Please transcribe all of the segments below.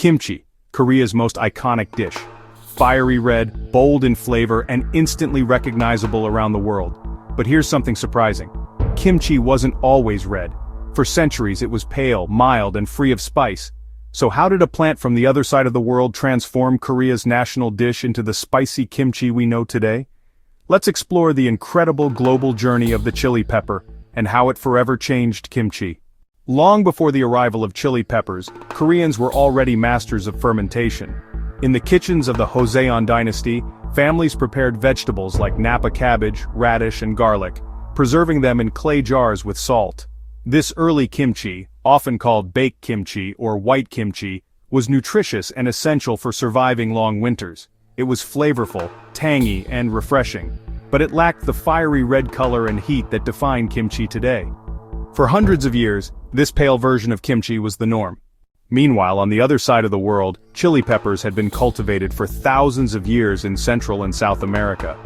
Kimchi, Korea's most iconic dish. Fiery red, bold in flavor, and instantly recognizable around the world. But here's something surprising. Kimchi wasn't always red. For centuries it was pale, mild, and free of spice. So how did a plant from the other side of the world transform Korea's national dish into the spicy kimchi we know today? Let's explore the incredible global journey of the chili pepper, and how it forever changed kimchi. Long before the arrival of chili peppers, Koreans were already masters of fermentation. In the kitchens of the Joseon dynasty, families prepared vegetables like Napa cabbage, radish, and garlic, preserving them in clay jars with salt. This early kimchi, often called baked kimchi or white kimchi, was nutritious and essential for surviving long winters. It was flavorful, tangy, and refreshing, but it lacked the fiery red color and heat that define kimchi today. For hundreds of years, this pale version of kimchi was the norm. Meanwhile, on the other side of the world, chili peppers had been cultivated for thousands of years in Central and South America.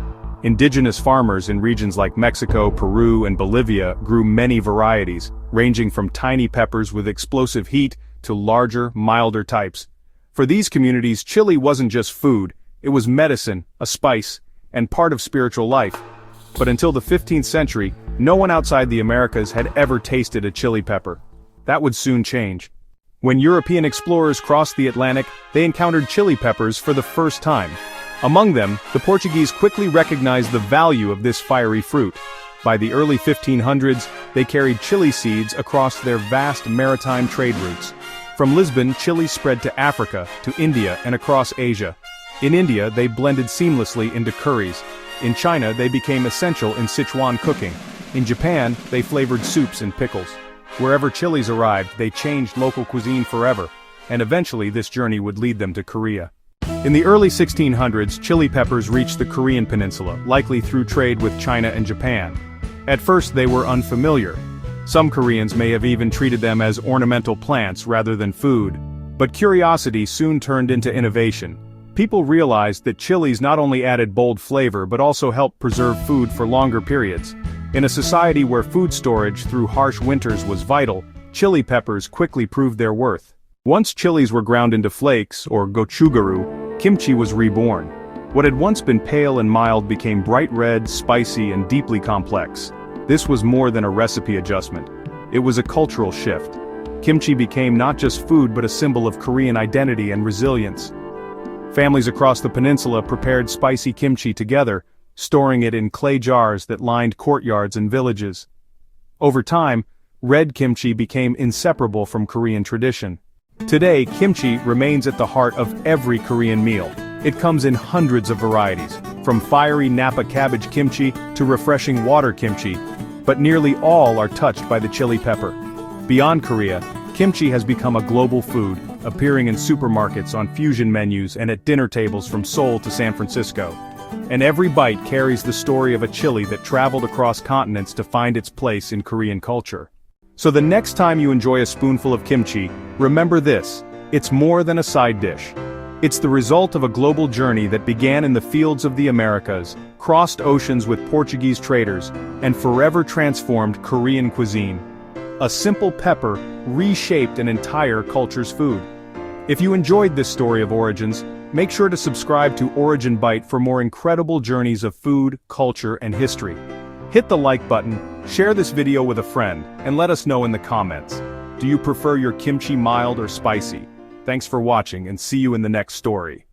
Indigenous farmers in regions like Mexico, Peru, and Bolivia grew many varieties, ranging from tiny peppers with explosive heat to larger, milder types. For these communities, chili wasn't just food, it was medicine, a spice, and part of spiritual life. But until the 15th century, no one outside the Americas had ever tasted a chili pepper. That would soon change. When European explorers crossed the Atlantic, they encountered chili peppers for the first time. Among them, the Portuguese quickly recognized the value of this fiery fruit. By the early 1500s, they carried chili seeds across their vast maritime trade routes. From Lisbon, chili spread to Africa, to India, and across Asia. In India, they blended seamlessly into curries. In China, they became essential in Sichuan cooking. In Japan, they flavored soups and pickles. Wherever chilies arrived, they changed local cuisine forever, and eventually this journey would lead them to Korea. In the early 1600s, chili peppers reached the Korean peninsula, likely through trade with China and Japan. At first they were unfamiliar. Some Koreans may have even treated them as ornamental plants rather than food. But curiosity soon turned into innovation. People realized that chilies not only added bold flavor but also helped preserve food for longer periods. In a society where food storage through harsh winters was vital, chili peppers quickly proved their worth. Once chilies were ground into flakes, or gochugaru, kimchi was reborn. What had once been pale and mild became bright red, spicy, and deeply complex. This was more than a recipe adjustment. It was a cultural shift. Kimchi became not just food but a symbol of Korean identity and resilience. Families across the peninsula prepared spicy kimchi together, storing it in clay jars that lined courtyards and villages. Over time, red kimchi became inseparable from Korean tradition. Today, kimchi remains at the heart of every Korean meal. It comes in hundreds of varieties, from fiery Napa cabbage kimchi to refreshing water kimchi, but nearly all are touched by the chili pepper. Beyond Korea, kimchi has become a global food, appearing in supermarkets, on fusion menus, and at dinner tables from Seoul to San Francisco. And every bite carries the story of a chili that traveled across continents to find its place in Korean culture. So the next time you enjoy a spoonful of kimchi, remember this: it's more than a side dish. It's the result of a global journey that began in the fields of the Americas, crossed oceans with Portuguese traders, and forever transformed Korean cuisine. A simple pepper reshaped an entire culture's food. If you enjoyed this story of origins, make sure to subscribe to Origin Bite for more incredible journeys of food, culture, and history. Hit the like button, share this video with a friend, and let us know in the comments. Do you prefer your kimchi mild or spicy? Thanks for watching and see you in the next story.